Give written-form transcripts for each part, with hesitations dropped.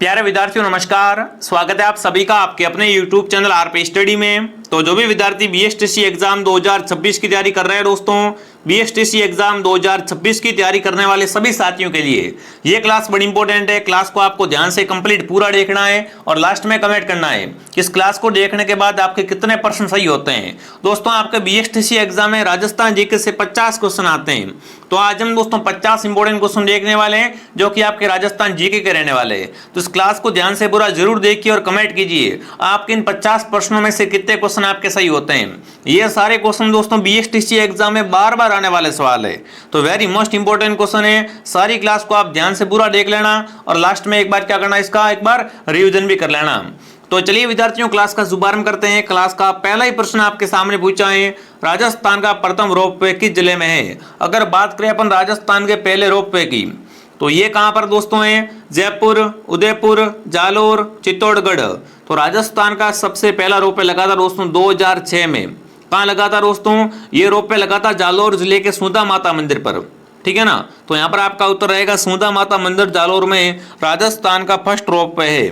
प्यारे विद्यार्थियों नमस्कार। स्वागत है आप सभी का आपके अपने YouTube चैनल आरपी स्टडी में। तो जो भी विद्यार्थी बीएसटीसी एग्जाम 2026 की तैयारी कर रहे हैं दोस्तों, बीएसटीसी एग्जाम 2026 की तैयारी करने वाले सभी साथियों के लिए ये क्लास बड़ी इंपॉर्टेंट है। क्लास को आपको ध्यान से कंप्लीट पूरा देखना है और लास्ट में कमेंट करना है कि इस क्लास को देखने के बाद आपके कितने परसेंट सही होते हैं। दोस्तों आपके बीएसटीसी एग्जाम में राजस्थान जीके से 50 क्वेश्चन आते हैं, तो आज हम दोस्तों 50 इंपॉर्टेंट क्वेश्चन देखने वाले हैं जो कि आपके राजस्थान जीके के रहने वाले हैं। तो इस क्लास को ध्यान से पूरा जरूर देखिए और कमेंट कीजिए आपके इन 50 प्रश्नों में से कितने क्वेश्चन आपके सही होते हैं। ये सारे क्वेश्चन दोस्तों बीएसटीसी एग्जाम में बार बार आने वाले सवाल है, तो वेरी मोस्ट इंपॉर्टेंट क्वेश्चन है। सारी क्लास को आप ध्यान से पूरा देख लेना और लास्ट में एक बार क्या करना, इसका एक बार रिवीजन भी कर लेना। तो चलिए विद्यार्थियों क्लास का शुभारंभ करते हैं। क्लास का पहला ही प्रश्न आपके सामने पूछा है, राजस्थान का प्रथम रोपवे किस जिले में है। अगर बात करें अपन राजस्थान के पहले रोपवे की, तो ये कहां पर दोस्तों है, जयपुर, उदयपुर, जालोर, चित्तौड़गढ़। तो राजस्थान का सबसे पहला रोपवे लगा था दोस्तों 2006 में। कहां लगा था दोस्तों, ये रोपवे लगा था जालोर जिले के सूंधा माता मंदिर पर। ठीक है ना, तो यहां पर आपका उत्तर रहेगा सूंधा माता मंदिर जालोर में राजस्थान का फर्स्ट रोपवे है।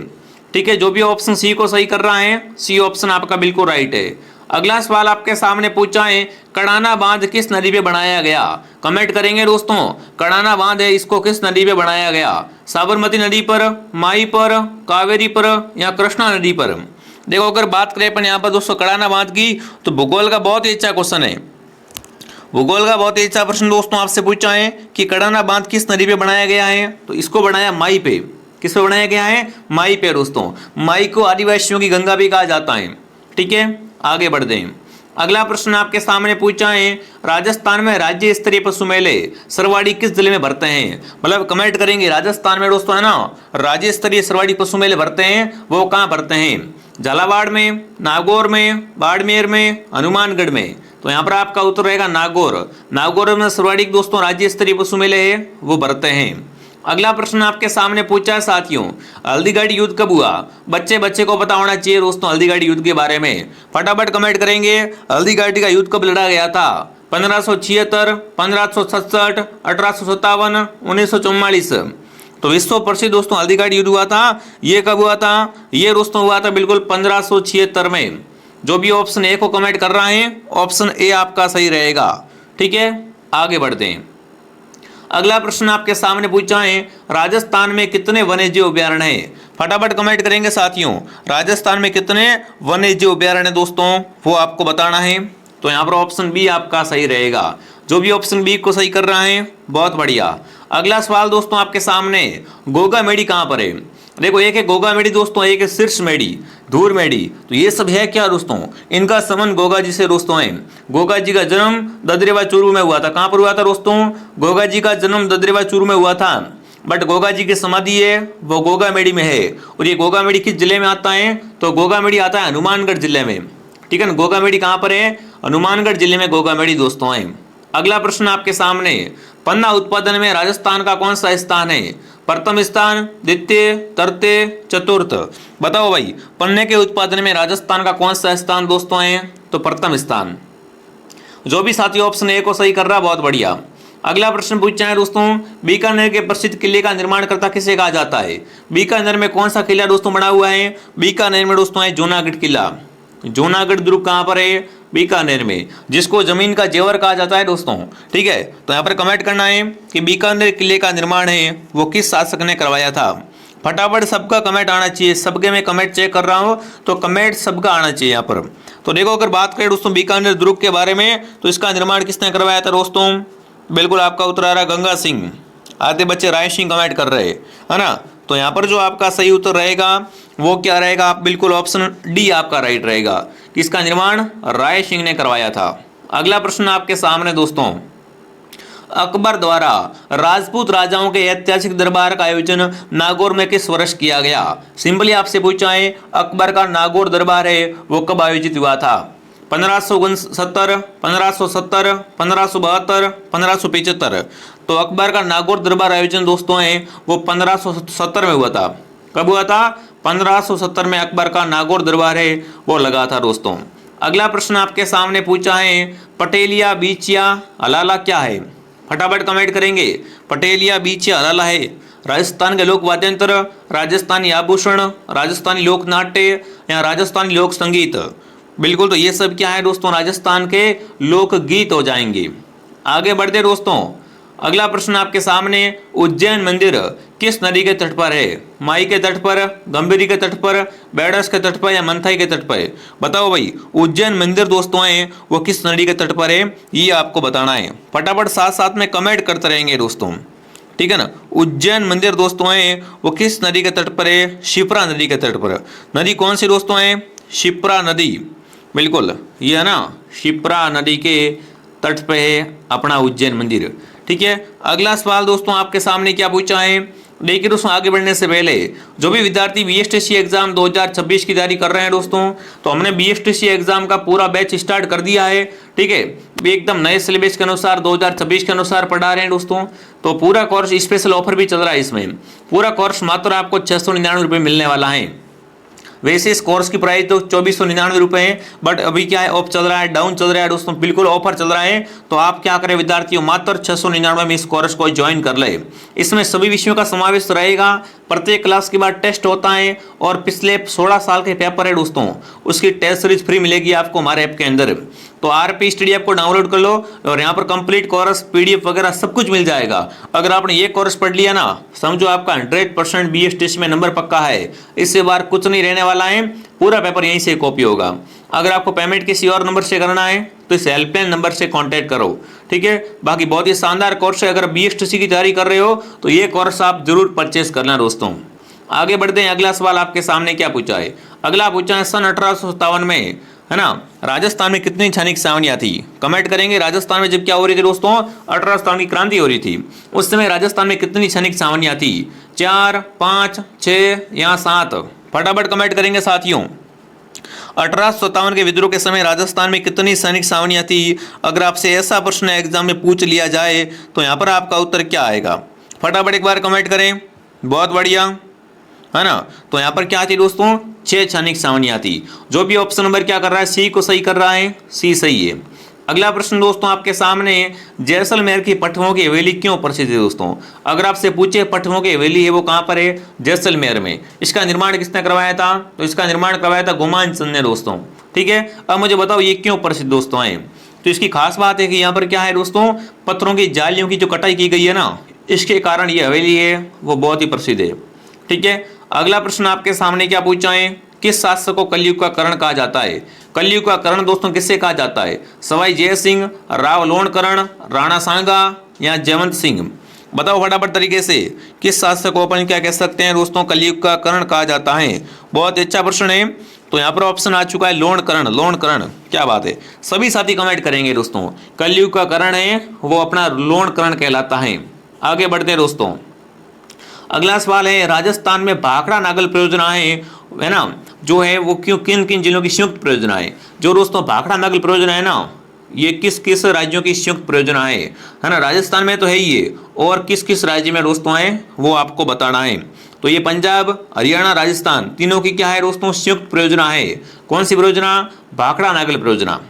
ठीक है, जो भी ऑप्शन सी को सही कर रहा है, सी ऑप्शन आपका बिल्कुल राइट है। अगला सवाल आपके सामने पूछा है, कड़ाना बांध किस नदी पे बनाया गया। कमेंट करेंगे दोस्तों, कड़ाना बांध है इसको किस नदी पे बनाया गया। साबरमती नदी पर, माई पर, कावेरी पर या कृष्णा नदी पर। देखो अगर बात करें अपन यहाँ पर दोस्तों कड़ाना बांध की, तो भूगोल का बहुत ही अच्छा क्वेश्चन है। भूगोल का बहुत ही अच्छा प्रश्न दोस्तों आपसे पूछा है कि कड़ाना बांध किस नदी पे बनाया गया है, तो इसको बनाया माई पे। किस पे बनाया गया है, माई पे दोस्तों। माई को आदिवासियों की गंगा भी कहा जाता है। ठीक है, आगे बढ़ते हैं। अगला प्रश्न आपके सामने पूछा है, राजस्थान में राज्य स्तरीय पशु मेले सरवाड़ी किस जिले में भरते हैं। मतलब कमेंट करेंगे राजस्थान में दोस्तों है ना, राज्य स्तरीय सरवाड़ी पशु मेले भरते हैं, वो कहाँ भरते हैं। झालावाड़ में, नागौर में, बाड़मेर में, हनुमानगढ़ में। तो यहाँ पर आपका उत्तर रहेगा नागौर। नागौर में सरवाड़ी दोस्तों राज्य स्तरीय पशु मेले है, वो भरते हैं। अगला प्रश्न आपके सामने पूछा है साथियों, हल्दीघाटी युद्ध कब हुआ। बच्चे को पता होना चाहिए दोस्तों हल्दीघाटी युद्ध के बारे में। फटाफट कमेंट करेंगे हल्दीघाटी का युद्ध कब लड़ा गया था। 1576, 1567, 1857, 1944। तो विश्व प्रसिद्ध दोस्तों हल्दीघाटी युद्ध हुआ था, ये कब हुआ था, ये दोस्तों हुआ था बिल्कुल 1576 में। जो भी ऑप्शन ए को कमेंट कर रहे हैं, ऑप्शन ए आपका सही रहेगा। ठीक है, आगे बढ़ते हैं। अगला प्रश्न आपके सामने पूछा है, राजस्थान में कितने वन्यजीव अभ्यारण्य हैं। फटाफट कमेंट करेंगे साथियों, राजस्थान में कितने वन्यजीव अभ्यारण्य दोस्तों, वो आपको बताना है। तो यहाँ पर ऑप्शन बी आपका सही रहेगा। जो भी ऑप्शन बी को सही कर रहा है, बहुत बढ़िया। अगला सवाल दोस्तों आपके सामने, गोगा मेडी कहाँ पर है। देखो एक है गोगा मेडी दोस्तों, एक है शीर्ष मेडी, धूर मेडी। तो ये सब है क्या दोस्तों, इनका संबंध गोगा जी से दोस्तों है। गोगा जी का जन्म ददरेवा चूरू में हुआ था। कहां पर हुआ था दोस्तों, गोगा जी का जन्म ददरेवा चूरू में हुआ था, बट गोगा जी की समाधि है वो गोगा मेडी में है। और ये गोगा मेडी किस जिले में आता है, तो गोगा मेडी आता है हनुमानगढ़ जिले में। ठीक है ना, गोगा मेडी कहां पर है, हनुमानगढ़ जिले में गोगा मेडी दोस्तों है। अगला प्रश्न आपके सामने, पन्ना उत्पादन में राजस्थान का कौन सा स्थान है। प्रथम स्थान, द्वितीय, तृतीय, चतुर्थ। बताओ भाई, पन्ने के उत्पादन में राजस्थान का कौन सा स्थान दोस्तों है, तो प्रथम स्थान। जो भी साथी ऑप्शन ए को सही कर रहा, बहुत बढ़िया। अगला प्रश्न पूछा है दोस्तों, बीकानेर के प्रसिद्ध किले का निर्माणकर्ता किसे कहा जाता है। बीकानेर में कौन सा किला दोस्तों बना हुआ है, बीकानेर में दोस्तों है जूनागढ़ किला। जूनागढ़ दुर्ग कहां पर है, बीकानेर में, जिसको जमीन का जेवर कहा जाता है दोस्तों। ठीक है, तो यहाँ पर कमेंट करना है कि बीकानेर किले का निर्माण है वो किस शासक ने करवाया था। फटाफट सबका कमेंट आना चाहिए, सबके मैं कमेंट चेक कर रहा हूँ, तो कमेंट सबका आना चाहिए यहाँ पर। तो देखो अगर बात करें दोस्तों बीकानेर दुर्ग के बारे में, तो इसका निर्माण किसने करवाया था दोस्तों, बिल्कुल आपका उत्तर आ रहा है गंगा सिंह। आधे बच्चे राय सिंह कमेंट कर रहे है ना। तो यहाँ पर जो आपका सही उत्तर रहेगा वो क्या रहेगा, आप बिल्कुल ऑप्शन डी आपका राइट रहेगा, किसका निर्माण राय सिंह ने करवाया था। अगला प्रश्न आपके सामने दोस्तों, अकबर द्वारा राजपूत राजाओं के ऐतिहासिक दरबार का आयोजन नागौर में किस वर्ष किया गया। सिंपली आपसे पूछा है, अकबर का नागौर दरबार है वो कब आयोजित हुआ था। 1569, 1570, 1572, 1575। तो अकबर का नागौर दरबार आयोजन दोस्तों है वो 1570 में हुआ था। कब हुआ था, 1570 में अकबर का नागौर दरबार है वो लगा था दोस्तों। अगला प्रश्न आपके सामने पूछा है, पटेलिया बीच या हलाला क्या है। फटाफट कमेंट करेंगे, पटेलिया बीच या हलाला है। राजस्थान के लोक वाद्य यंत्र, राजस्थानी आभूषण, राजस्थानी लोक नाट्य या राजस्थानी लोक संगीत। बिल्कुल, तो ये सब क्या है दोस्तों, राजस्थान के लोक गीत हो जाएंगे। आगे बढ़ते दोस्तों, अगला प्रश्न आपके सामने, उज्जैन मंदिर किस नदी के तट पर है? माई के तट पर, गंभीरी के तट पर, बेडस के तट पर या मंथाई के तट पर? बताओ भाई, उज्जैन मंदिर दोस्तों है वो किस नदी के तट पर है, ये आपको बताना है। फटाफट साथ साथ में कमेंट करते रहेंगे दोस्तों, ठीक है ना। उज्जैन मंदिर दोस्तों है वो किस नदी के तट पर है? शिप्रा नदी के तट पर। नदी कौन सी दोस्तों है? शिप्रा नदी। बिल्कुल, ये है ना, शिप्रा नदी के तट पे है अपना उज्जैन मंदिर, ठीक है। अगला सवाल दोस्तों आपके सामने क्या पूछा है, देखिए दोस्तों, आगे बढ़ने से पहले जो भी विद्यार्थी बीएसटीसी एग्जाम 2026 की तैयारी कर रहे हैं दोस्तों, तो हमने बीएसटीसी एग्जाम का पूरा बैच स्टार्ट कर दिया है, ठीक है। एकदम नए सिलेबस के अनुसार 2026 के अनुसार पढ़ा रहे हैं दोस्तों। तो पूरा कोर्स स्पेशल ऑफर भी चल रहा है, इसमें पूरा कोर्स मात्र आपको 699 रुपये मिलने वाला है। वैसे इस कोर्स की प्राइस तो 2499 रुपये है, बट अभी क्या है, ऑफ चल रहा है, डाउन चल रहा है दोस्तों, बिल्कुल ऑफर चल रहा है। तो आप क्या करें विद्यार्थियों, मात्र 699 में इस कोर्स को ज्वाइन कर ले। इसमें सभी विषयों का समावेश रहेगा, प्रत्येक क्लास के बाद टेस्ट होता है और पिछले 16 साल के पेपर है दोस्तों, उसकी टेस्ट सीरीज फ्री मिलेगी आपको हमारे ऐप के अंदर। तो आरपी स्टडी ऐप को डाउनलोड कर लो और यहाँ पर कंप्लीट कोर्स पीडीएफ वगैरह सब कुछ मिल जाएगा। अगर आपने ये कोर्स पढ़ लिया ना, समझो आपका 100% बीएसटीसी में नंबर पक्का है, इससे बार कुछ नहीं रहने वाला है, पूरा पेपर यहीं से कॉपी होगा। अगर आपको पेमेंट किसी और नंबर से करना है तो इस हेल्पलाइन नंबर से कांटेक्ट करो, ठीक है। बाकी बहुत ही शानदार कोर्स है, अगर बीएसटीसी की तैयारी कर रहे हो तो ये कोर्स आप जरूर परचेस करना दोस्तों। आगे बढ़ते हैं, अगला सवाल आपके सामने क्या पूछा है, अगला पूछा है सन 1857 में, है ना, राजस्थान में कितनी क्षणिक छावनियां थी? कमेंट करेंगे। राजस्थान में जब क्या हो रही थी दोस्तों, 1857 की क्रांति हो रही थी, उस समय राजस्थान में कितनी क्षणिक छावनियां थी? 4, 5, 6 या 7? फटाफट कमेंट करेंगे साथियों। 1857 के विद्रोह के समय राजस्थान में कितनी सैनिक छावनियां थी? अगर आपसे ऐसा प्रश्न एग्जाम में पूछ लिया जाए तो यहाँ पर आपका उत्तर क्या आएगा? फटाफट एक बार कमेंट करें। बहुत बढ़िया, है ना। तो यहाँ पर क्या थी दोस्तों, 6 सैनिक छावनियां थी। जो भी ऑप्शन नंबर क्या कर रहा है, सी को सही कर रहा है, सी सही है। अगला प्रश्न दोस्तों आपके सामने, जैसलमेर की पटवों की हवेली क्यों प्रसिद्ध है दोस्तों? अगर आपसे पूछे पटवों की हवेली है वो कहाँ पर है, जैसलमेर में। इसका निर्माण किसने करवाया था? तो इसका निर्माण करवाया था गुमान चंद ने दोस्तों, ठीक है। अब मुझे बताओ ये क्यों प्रसिद्ध दोस्तों है? तो इसकी खास बात है कि यहाँ पर क्या है दोस्तों, पत्थरों की जालियों की जो कटाई की गई है ना, इसके कारण ये हवेली है वो बहुत ही प्रसिद्ध है, ठीक है। अगला प्रश्न आपके सामने क्या पूछा है, किस शासक को कलयुग का कर्ण कहा जाता है? कलयुग का कर्ण दोस्तों किससे कहा जाता है? सवाई जय सिंह, राव लोणकर्ण, राणा सांगा या जयवंत सिंह? बताओ फटाफट तरीके से, किस शासक को अपन क्या कह सकते हैं दोस्तों, कलयुग का कर्ण कहा जाता है? बहुत अच्छा प्रश्न है। तो यहाँ पर ऑप्शन आ चुका है लोणकर्ण, लोणकर्ण, क्या बात है। सभी साथी कमेंट करेंगे दोस्तों, कलयुग का कर्ण है वो अपना लोणकर्ण कहलाता है। आगे बढ़ते हैं दोस्तों, अगला सवाल है, राजस्थान में भाखड़ा नागल परियोजना है ना, जो है वो क्यों, किन किन जिलों की संयुक्त परियोजना है? जो दोस्तों भाखड़ा नागल परियोजना है ना, ये किस किस राज्यों की संयुक्त परियोजना है ना। राजस्थान में तो है ही ये, और किस किस राज्य में दोस्तों है वो आपको बताना है। तो ये पंजाब, हरियाणा, राजस्थान तीनों की क्या है दोस्तों, संयुक्त परियोजना है। कौन सी परियोजना? भाखड़ा नागल परियोजना,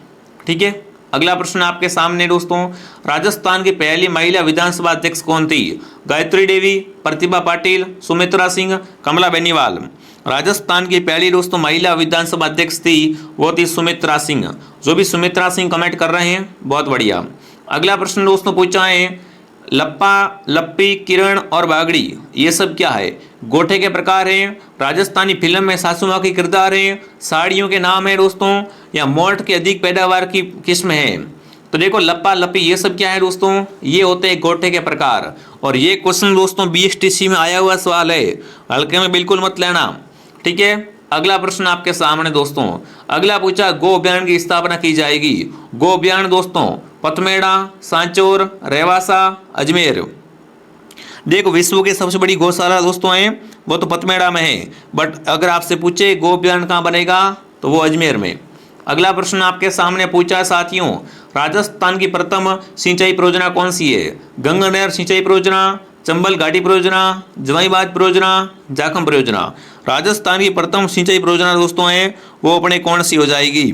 ठीक है। अगला प्रश्न आपके सामने दोस्तों, राजस्थान की पहली महिला विधानसभा अध्यक्ष कौन थी? गायत्री देवी, प्रतिभा पाटिल, सुमित्रा सिंह, कमला बेनीवाल? राजस्थान की पहली दोस्तों महिला विधानसभा अध्यक्ष थी वो थी सुमित्रा सिंह। जो भी सुमित्रा सिंह कमेंट कर रहे हैं बहुत बढ़िया। अगला प्रश्न दोस्तों पूछा है, लप्पा, लप्पी, किरण और बागड़ी ये सब क्या है? गोठे के प्रकार हैं, राजस्थानी फिल्म में सासू माँ की किरदार है, साड़ियों के नाम है दोस्तों, या मोठ की अधिक पैदावार की किस्म है? तो देखो लप्पा लप्पी ये सब क्या है दोस्तों, ये होते हैं गोठे के प्रकार। और ये क्वेश्चन दोस्तों बीएसटीसी में आया हुआ सवाल है, हल्के में बिल्कुल मत लेना, ठीक है। अगला प्रश्न आपके सामने दोस्तों, अगला पूछा, गो अभ्यारण्य की स्थापना की जाएगी। गो अभ्यारण्य दोस्तों पथमेड़ा, सांचौर, रेवासा, अजमेर। देखो विश्व की सबसे बड़ी गौशाला दोस्तों है वो तो पथमेड़ा में है, बट अगर आपसे पूछे गो अभ्यारण्य कहाँ बनेगा तो वो अजमेर में। अगला प्रश्न आपके सामने पूछा साथियों, राजस्थान की प्रथम सिंचाई परियोजना कौन सी है? गंगा नहर सिंचाई परियोजना, चंबल घाटी परियोजना, जवाईबाद परियोजना, जाखम परियोजना? राजस्थान की प्रथम सिंचाई परियोजना दोस्तों है वो अपने कौन सी हो जाएगी?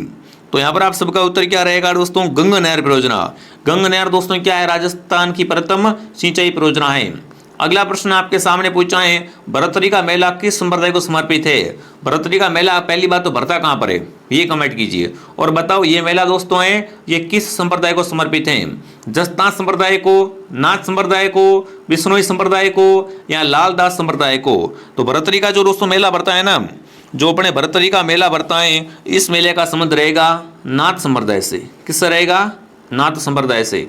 तो यहाँ पर आप सबका उत्तर क्या रहेगा दोस्तों, गंगा नहर परियोजना। गंगा नहर दोस्तों क्या है, राजस्थान की प्रथम सिंचाई परियोजना है। अगला प्रश्न आपके सामने पूछा है, भरतरी का मेला किस संप्रदाय को समर्पित है? भरतरी का मेला पहली बात तो भरता कहाँ पर है, ये कमेंट कीजिए और बताओ ये मेला दोस्तों है ये किस संप्रदाय को समर्पित है? जसदास संप्रदाय को, नाथ संप्रदाय को, बिश्नोई संप्रदाय को या लालदास संप्रदाय को? तो भरतरी का जो दोस्तों मेला भरता है ना, जो अपने भरतरी का मेला भरता है, इस मेले का संबंध रहेगा नाथ संप्रदाय से। किससे रहेगा? नाथ संप्रदाय से।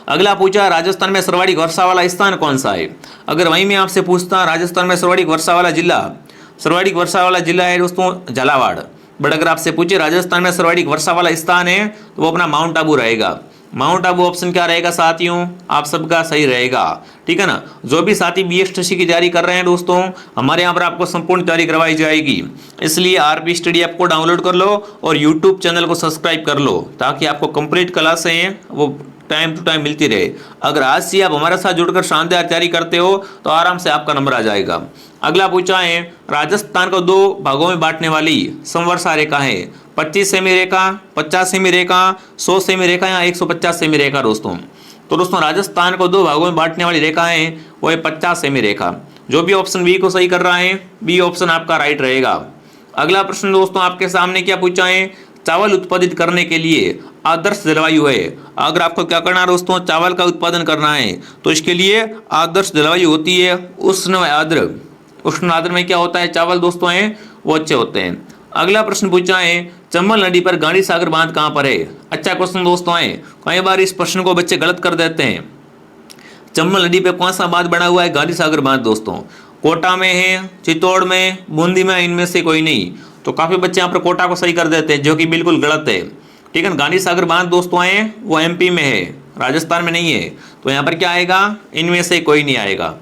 अगला पूछा, राजस्थान में सर्वाधिक वर्षा वाला स्थान कौन सा है? अगर वहीं मैं आपसे पूछता राजस्थान में सर्वाधिक वर्षा वाला जिला है दोस्तों झालावाड़। बट अगर आपसे पूछे राजस्थान में सर्वाधिक वर्षा वाला स्थान है तो वो अपना माउंट आबू रहेगा। माउंट आबू ऑप्शन क्या रहेगा साथियों? आप सबका सही रहेगा, ठीक है ना। जो भी साथी बीएसटीसी की तैयारी कर रहे हैं दोस्तों, हमारे यहाँ पर आपको संपूर्ण तैयारी करवाई जाएगी। इसलिए आरपी स्टडी ऐप को डाउनलोड कर लो और यूट्यूब चैनल को सब्सक्राइब कर लो ताकि आपको कंप्लीट क्लासें वो टाइम टू टाइम मिलती रहे। अगर आज से आप हमारे साथ जुड़कर शानदार तैयारी करते हो तो आराम से आपका नंबर आ जाएगा। अगला पूछा है, राजस्थान को 2 भागों में बांटने वाली समवर्षा रेखा है? 25 सेमी रेखा, 50 सेमी रेखा, 100 सेमी रेखा या 150 सेमी रेखा दोस्तों? तो दोस्तों राजस्थान को 2 भागों में बांटने वाली रेखा है वो है 50 सेमी रेखा। जो भी ऑप्शन बी को सही कर रहा है, बी ऑप्शन आपका राइट रहेगा। अगला प्रश्न दोस्तों आपके सामने क्या पूछा है, चावल उत्पादित करने के लिए आदर्श जलवायु है? अगर आपको क्या करना है दोस्तों, चावल का उत्पादन करना है तो इसके लिए आदर्श जलवायु होती है उष्ण आर्द्र। उष्ण आर्द्र में क्या होता है, चावल दोस्तों हैं वो अच्छे होते हैं। अगला प्रश्न पूछा है, चंबल नदी पर गांधी सागर बांध कहाँ पर है? अच्छा क्वेश्चन दोस्तों है, कई बार इस प्रश्न को बच्चे गलत कर देते हैं। चंबल नदी पे कौन सा बांध बना हुआ है? गांधी सागर बांध दोस्तों कोटा में है, चित्तौड़ में, बूंदी में, इनमें से कोई नहीं। तो काफी बच्चे यहाँ पर कोटा को सही कर देते हैं जो कि बिल्कुल गलत है, ठीक है। गांधी सागर बांध दोस्तों है वो एमपी में है, राजस्थान में नहीं है। तो यहाँ पर क्या आएगा? इनमें से कोई नहीं आएगा।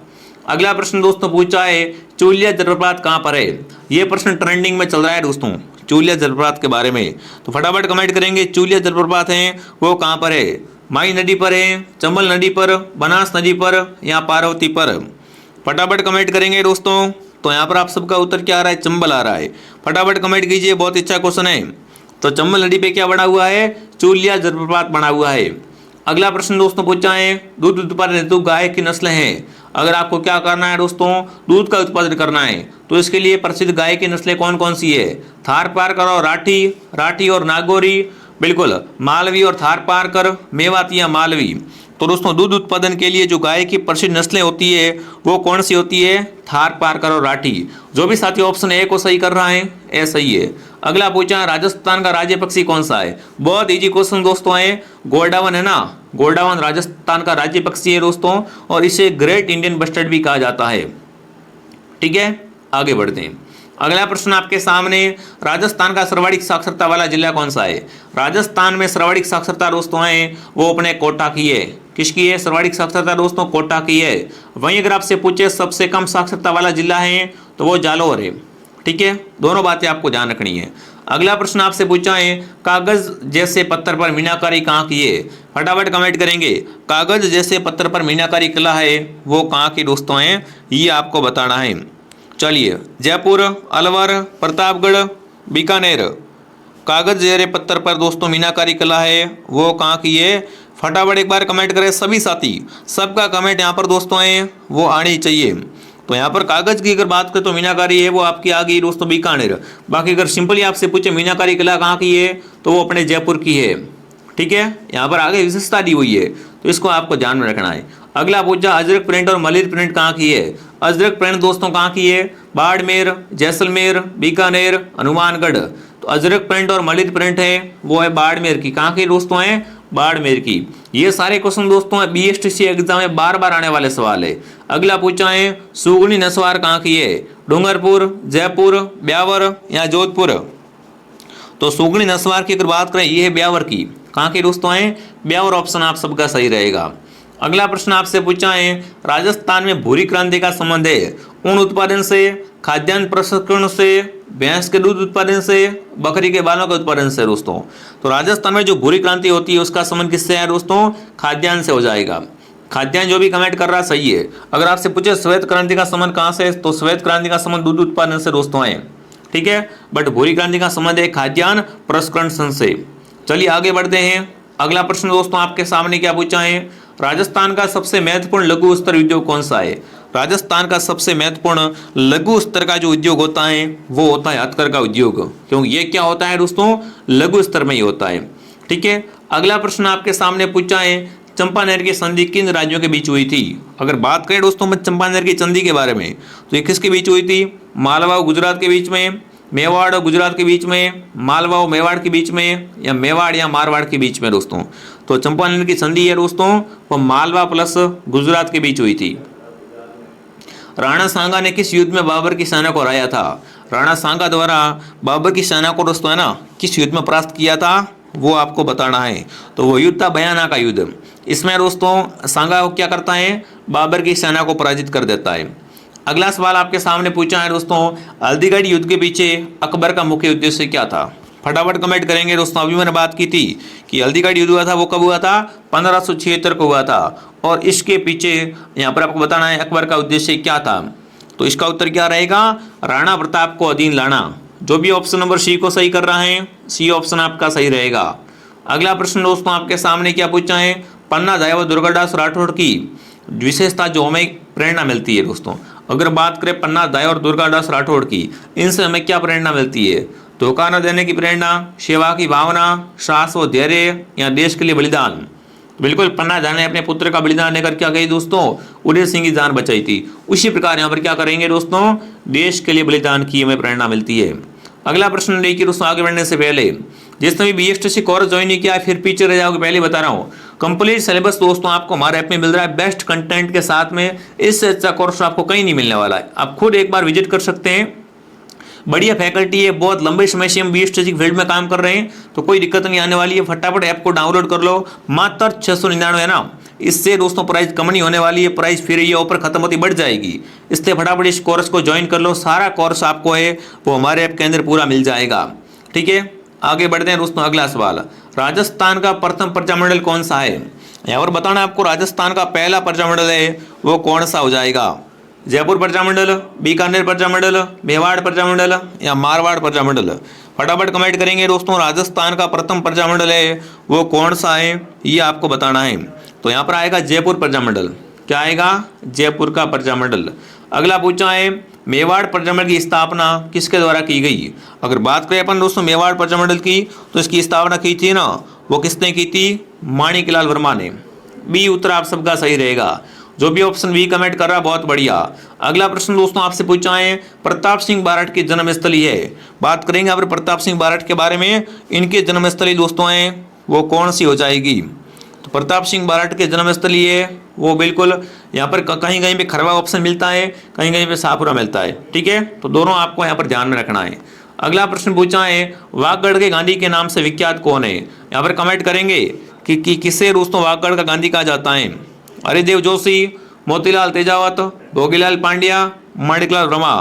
अगला प्रश्न दोस्तों पूछा है, चूलिया जलप्रपात कहाँ पर है? ये प्रश्न ट्रेंडिंग में चल रहा है दोस्तों चूलिया जलप्रपात के बारे में। तो फटाफट कमेंट करेंगे चूलिया जलप्रपात है वो कहाँ पर है? माई नदी पर है, चंबल नदी पर, बनास नदी पर या पार्वती पर? फटाफट कमेंट करेंगे दोस्तों। तो यहाँ पर आप सबका उत्तर क्या आ रहा है? चंबल आ रहा है। फटाफट कमेंट कीजिए, बहुत अच्छा क्वेश्चन है। तो चंबल नदी पे क्या बना हुआ है? चूलिया जलप्रपात बना हुआ है। अगला प्रश्न दोस्तों पूछा है, दूध उत्पादन हेतु गाय की नस्लें हैं? अगर आपको क्या करना है दोस्तों, दूध का उत्पादन करना है तो इसके लिए प्रसिद्ध गाय की नस्लें कौन कौन सी है? थारपारकर और राठी और नागौरी, बिल्कुल मालवी और थारपारकर, मेवाती या मालवी। तो दोस्तों दूध उत्पादन के लिए जो गाय की प्रसिद्ध नस्लें होती है वो कौन सी होती है? थारपारकर और राठी। जो भी साथी ऑप्शन ए को सही कर रहा है ए सही है। अगला पूछा, राजस्थान का राज्य पक्षी कौन सा है? बहुत इजी क्वेश्चन दोस्तों है, गोल्डावन है ना। गोल्डावन राजस्थान का राज्य पक्षी है दोस्तों और इसे ग्रेट इंडियन बस्टर्ड भी कहा जाता है, ठीक है। आगे बढ़ते हैं। अगला प्रश्न आपके सामने, राजस्थान का सर्वाधिक साक्षरता वाला जिला कौन सा है? राजस्थान में सर्वाधिक साक्षरता दोस्तों है वो अपने कोटा की है। किसकी है सर्वाधिक साक्षरता दोस्तों? कोटा की है। वहीं अगर आपसे पूछे सबसे कम साक्षरता वाला जिला है तो वो जालौर है, ठीक है। दोनों बातें आपको ध्यान रखनी है। अगला प्रश्न आपसे पूछा है, कागज जैसे पत्थर पर मीनाकारी कहाँ की है? फटाफट कमेंट करेंगे, कागज जैसे पत्थर पर मीनाकारी कला है वो कहाँ की दोस्तों है, ये आपको बताना है। चलिए, जयपुर, अलवर, प्रतापगढ़, बीकानेर। कागज जैसे पत्थर पर दोस्तों मीनाकारी कला है वो कहाँ की है? फटाफट एक बार कमेंट करें सभी साथी, सबका कमेंट यहाँ पर दोस्तों है वो आनी चाहिए। तो यहाँ पर कागज की अगर बात करें तो मीनाकारी है वो आपकी आ गई दोस्तों बीकानेर। बाकी अगर सिंपली आपसे पूछे मीनाकारी कला कहाँ की है तो वो अपने जयपुर की है, ठीक है। यहाँ पर आगे विशेषता दी हुई है तो इसको आपको ध्यान में रखना है। अगला पूछा, अजरक प्रिंट और मलिर प्रिंट कहाँ की है? अजरक प्रिंट दोस्तों कहाँ की है? बाड़मेर, जैसलमेर, बीकानेर, हनुमानगढ़। तो अजरक प्रिंट और मलिर प्रिंट है वो है बाड़मेर की। कहाँ की दोस्तों है? बाड़मेर की। ये सारे क्वेश्चन दोस्तों बीएसटीसी एग्जाम में बार बार आने वाले सवाल है। अगला पूछा है, सुगनी नस्वार कहाँ की है? डूंगरपुर, जयपुर, ब्यावर या जोधपुर? तो सुगनी नस्वार की अगर बात करें ये है ब्यावर की। कहाँ की दोस्तों है? ब्यावर ऑप्शन आप सबका सही रहेगा। अगला प्रश्न आपसे पूछा है, राजस्थान में भूरी क्रांति का संबंध है ऊन उत्पादन से, खाद्यान्न प्रसंस्करण से, भैंस के दूध उत्पादन से, बकरी के बालों के उत्पादन से दोस्तों? तो राजस्थान में जो भूरी क्रांति होती है उसका संबंध किससे है दोस्तों? खाद्यान्न से हो जाएगा। खाद्यान्न जो भी कमेंट कर रहा सही है। अगर आपसे पूछे श्वेत क्रांति का संबंध कहाँ से, तो श्वेत क्रांति का संबंध दूध उत्पादन से दोस्तों है, ठीक है। बट भूरी क्रांति का संबंध है खाद्यान्न प्रसंस्करण से। चलिए आगे बढ़ते हैं। अगला प्रश्न दोस्तों आपके सामने क्या पूछा है, राजस्थान का सबसे महत्वपूर्ण लघु स्तर उद्योग कौन सा है? राजस्थान का सबसे महत्वपूर्ण लघु स्तर का जो उद्योग होता है वो होता है हथकरघा उद्योग, क्योंकि ये क्या होता है दोस्तों, लघु स्तर में ही होता है। ठीक है, अगला प्रश्न आपके सामने पूछा है, चंपानेर की संधि किन राज्यों के बीच हुई थी? अगर बात करें दोस्तों मैं चंपानेर की संधि के बारे में, तो ये किसके बीच हुई थी? मालवा और गुजरात के बीच में, मेवाड़ और गुजरात के बीच में, मालवा और मेवाड़ के बीच में, या मेवाड़ या मारवाड़ के बीच में दोस्तों? तो चंपानेर की संधि है दोस्तों वो मालवा प्लस गुजरात के बीच हुई थी। राणा सांगा ने किस युद्ध में बाबर की सेना को हराया था? राणा सांगा द्वारा बाबर की सेना को दोस्तों है ना किस युद्ध में परास्त किया था वो आपको बताना है। तो वो युद्ध था बयाना का युद्ध। इसमें दोस्तों सांगा क्या करता है, बाबर की सेना को पराजित कर देता है। अगला सवाल आपके सामने पूछा है दोस्तों, हल्दीघाटी युद्ध के पीछे अकबर का मुख्य उद्देश्य क्या था? फटाफट कमेंट करेंगे दोस्तों। अभी मैंने बात की थी कि हल्दीघाटी युद्ध हुआ था, वो कब हुआ था? 1576 को हुआ था। और इसके पीछे यहाँ पर आपको बताना है अकबर का उद्देश्य क्या था। तो इसका उत्तर क्या रहेगा? राणा प्रताप को अधीन लाना। जो भी ऑप्शन नंबर सी को सही कर रहा है, सी ऑप्शन आपका सही रहेगा। अगला प्रश्न दोस्तों आपके सामने क्या पूछा है, पन्ना दयावत दुर्गादास राठौड़ की विशेषता जो हमें प्रेरणा मिलती है दोस्तों। अगर बात करें पन्ना दया और दुर्गादास राठौड़ की, इनसे हमें क्या प्रेरणा मिलती है? धोखा न देने की प्रेरणा, सेवा की भावना, साहस व धैर्य, या देश के लिए बलिदान। बिल्कुल, पन्ना दया ने अपने पुत्र का बलिदान देकर क्या कही दोस्तों, उदय सिंह की जान बचाई थी। उसी प्रकार यहाँ पर क्या करेंगे दोस्तों, देश के लिए बलिदान की हमें प्रेरणा मिलती है। अगला प्रश्न देखिए दोस्तों, आगे बढ़ने से पहले जिसने भी बीएसटीसी कोर्स ज्वाइन नहीं किया है फिर पीछे रह जाओगे, पहले बता रहा हूँ। कंप्लीट सिलेबस दोस्तों आपको हमारे ऐप में मिल रहा है बेस्ट कंटेंट के साथ में। इससे अच्छा कोर्स आपको कहीं नहीं मिलने वाला है। आप खुद एक बार विजिट कर सकते हैं। बढ़िया फैकल्टी है, बहुत लंबे समय से हम बीएसटीसी फील्ड में काम कर रहे हैं, तो कोई दिक्कत नहीं आने वाली है। फटाफट ऐप को डाउनलोड कर लो, मात्र 699 है ना। इससे दोस्तों प्राइस कम नहीं होने वाली है, प्राइस फिर ये ऑफर खत्म होती बढ़ जाएगी। इसलिए फटाफट इस कोर्स को ज्वाइन कर लो। सारा कोर्स आपको है वो हमारे ऐप के अंदर पूरा मिल जाएगा। ठीक है, आगे बढ़ते हैं दोस्तों। अगला सवाल, राजस्थान का प्रथम प्रजामंडल कौन सा है? यहाँ पर बताना आपको राजस्थान का पहला प्रजामंडल है वो कौन सा हो जाएगा? जयपुर प्रजामंडल, बीकानेर प्रजामंडल, मेवाड़ प्रजामंडल, या मारवाड़ प्रजामंडल? फटाफट कमेंट करेंगे दोस्तों। राजस्थान का प्रथम प्रजामंडल है वो कौन सा है, ये आपको बताना है। तो यहाँ पर आएगा जयपुर प्रजामंडल। क्या आएगा? जयपुर का प्रजामंडल। अगला पूछा है, मेवाड़ प्रजामंडल की स्थापना किसके द्वारा की गई? अगर बात करें अपन दोस्तों मेवाड़ प्रजामंडल की, तो इसकी स्थापना की थी ना, वो किसने की थी? माणिकलाल वर्मा ने। बी उत्तर आप सबका सही रहेगा। जो भी ऑप्शन बी कमेंट कर रहा है बहुत बढ़िया। अगला प्रश्न दोस्तों आपसे पूछा है, प्रताप सिंह बारठ की जन्मस्थली है। बात करेंगे यहाँ पर प्रताप सिंह बारठ के बारे में। इनकी जन्मस्थली दोस्तों है वो कौन सी हो जाएगी? तो प्रताप सिंह बारठ के जन्मस्थली है वो बिल्कुल यहाँ पर कहीं कहीं पे खरवा ऑप्शन मिलता है, कहीं कहीं पे शाहपुरा मिलता है। ठीक है, तो दोनों आपको यहाँ पर ध्यान में रखना है। अगला प्रश्न पूछा है, वागगढ़ के गांधी के नाम से विख्यात कौन है? यहाँ पर कमेंट करेंगे कि किसे दोस्तों वागगढ़ का गांधी कहा जाता है? हरिदेव जोशी, मोतीलाल तेजावत, भोगीलाल पांड्या, माणिकलाल वर्मा।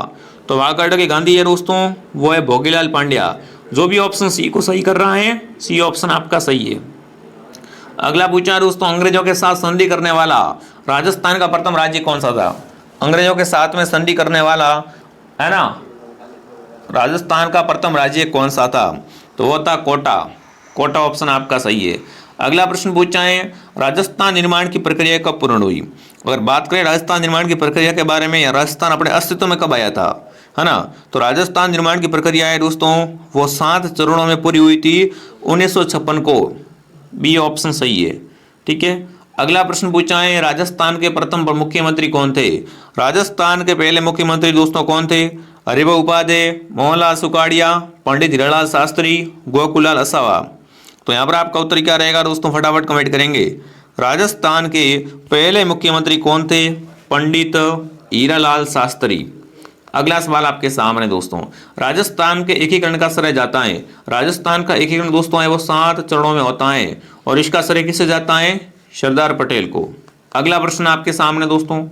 तो वागगढ़ के गांधी है दोस्तों वो है भोगीलाल पांड्या। जो भी ऑप्शन सी को सही कर रहा है, सी ऑप्शन आपका सही है। अगला पूछा है दोस्तों, अंग्रेजों के साथ संधि करने वाला राजस्थान का प्रथम राज्य कौन सा था? अंग्रेजों के साथ में संधि करने वाला है ना, राजस्थान का प्रथम राज्य कौन सा था? तो वो था कोटा। कोटा ऑप्शन आपका सही है। अगला प्रश्न पूछा है, राजस्थान निर्माण की प्रक्रिया कब पूर्ण हुई? अगर बात करें राजस्थान निर्माण की प्रक्रिया के बारे में, या राजस्थान अपने अस्तित्व में कब आया था, है ना, तो राजस्थान निर्माण की प्रक्रिया है दोस्तों वो 7 चरणों में पूरी हुई थी 1956 को। बी ऑप्शन सही है। ठीक है, अगला प्रश्न पूछा है, राजस्थान के प्रथम मुख्यमंत्री कौन थे? राजस्थान के पहले मुख्यमंत्री दोस्तों कौन थे? हरिभाऊ उपाध्याय, मोहनलाल सुखाड़िया, पंडित हीरालाल शास्त्री, गोकुललाल असावा। तो यहाँ पर आपका उत्तर क्या रहेगा दोस्तों? फटाफट कमेंट करेंगे। राजस्थान के पहले मुख्यमंत्री कौन थे? पंडित हीरालाल शास्त्री। अगला सवाल आपके सामने दोस्तों, राजस्थान के एकीकरण का श्रेय जाता है। राजस्थान का एकीकरण दोस्तों है वो 7 चरणों में होता है, और इसका श्रेय किसे जाता है? सरदार पटेल को। अगला प्रश्न आपके सामने दोस्तों,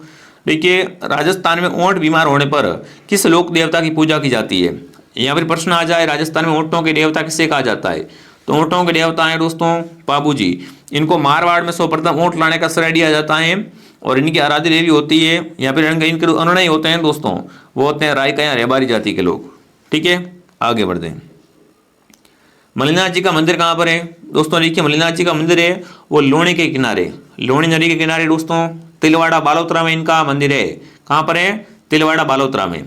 देखिए राजस्थान में ऊंट बीमार होने पर किस लोक देवता की पूजा की जाती है? यहाँ पर प्रश्न आ जाए, राजस्थान में ऊंटों के देवता किसे कहा जाता है? तो ऊंटों के देवता है दोस्तों बाबूजी। इनको मारवाड़ में सर्वप्रथम ऊंट लाने का श्रेय दिया जाता है, और इनकी आराध्य देवी होती है, या फिर इनके अनुयायी होते हैं दोस्तों वो होते हैं रायका या रेबारी जाति के लोग। ठीक है, आगे बढ़ते हैं। मल्लिनाथ जी का मंदिर कहाँ पर है दोस्तों? देखिए मल्लिनाथ जी का मंदिर है वो लोणी के किनारे, लोणी नदी के किनारे दोस्तों, तिलवाड़ा बालोतरा में इनका मंदिर है। कहाँ पर है? तिलवाड़ा बालोतरा में।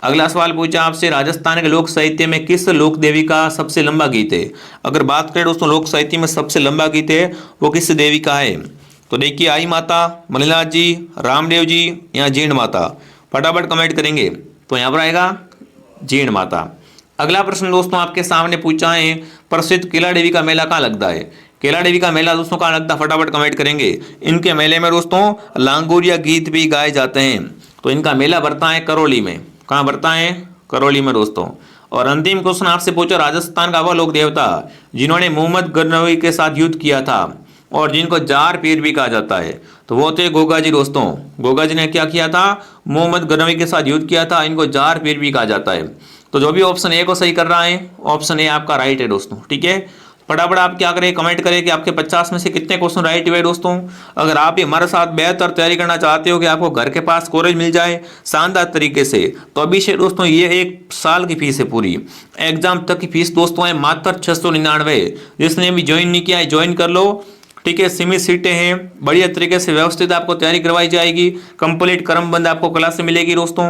अगला सवाल पूछा आपसे, राजस्थान के लोक साहित्य में किस लोक देवी का सबसे लंबा गीत है? अगर बात करें दोस्तों लोक साहित्य में सबसे लंबा गीत है वो किस देवी का है? तो देखिए आई माता, मल्लिनाथ जी, रामदेव जी या जीण माता। फटाफट कमेंट करेंगे। तो यहाँ पर आएगा जीण माता। अगला प्रश्न दोस्तों आपके सामने पूछा है, प्रसिद्ध केला देवी का मेला कहाँ लगता है? केला देवी का मेला दोस्तों कहाँ लगता है? फटाफट कमेंट करेंगे। इनके मेले में दोस्तों लांगोरिया गीत भी गाए जाते हैं। तो इनका मेला भरता है करौली में। कहाँ भरता है? करौली में दोस्तों। और अंतिम क्वेश्चन आपसे पूछो, राजस्थान का वह लोक देवता जिन्होंने मोहम्मद गजनवी के साथ युद्ध किया था और जिनको जार पीर भी कहा जाता है, तो वो थे गोगा जी दोस्तों। गोगा जी ने क्या किया था? मोहम्मद गजनवी के साथ युद्ध किया था। इनको जार पीर भी कहा जाता है। तो जो भी ऑप्शन ए को सही कर रहा है, ऑप्शन ए आपका राइट है दोस्तों। ठीक है, फटाफट आप क्या करें, कमेंट करें कि आपके 50 में से कितने क्वेश्चन राइट हुए दोस्तों। अगर आप भी हमारे साथ बेहतर तैयारी करना चाहते हो कि आपको घर के पास कॉलेज मिल जाए शानदार तरीके से, तो अभी से दोस्तों ये 1 साल की फीस है पूरी, एग्जाम तक की फीस दोस्तों है मात्र 699। जिसने भी ज्वाइन नहीं किया है ज्वाइन कर लो। ठीक है, सीमित सीटें हैं, बढ़िया तरीके से व्यवस्थित आपको तैयारी करवाई जाएगी। कंप्लीट क्रमबंद आपको क्लास से मिलेगी दोस्तों।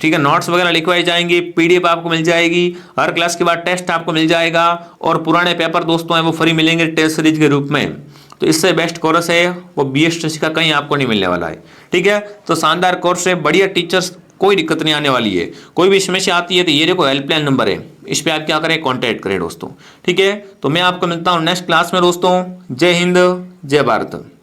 ठीक है, नोट्स वगैरह लिखवाई जाएंगी, पीडीएफ आपको मिल जाएगी, हर क्लास के बाद टेस्ट आपको मिल जाएगा और पुराने पेपर दोस्तों है वो फ्री मिलेंगे टेस्ट सीरीज के रूप में। तो इससे बेस्ट कोर्स है वो BSTC का कहीं आपको नहीं मिलने वाला है। ठीक है, तो शानदार कोर्स है, बढ़िया टीचर्स, कोई दिक्कत नहीं आने वाली है। कोई भी समस्या आती है तो ये देखो हेल्पलाइन नंबर है, इस पे आप क्या करें, कांटेक्ट करें दोस्तों। ठीक है, तो मैं आपको मिलता हूँ नेक्स्ट क्लास में दोस्तों। जय हिंद, जय भारत।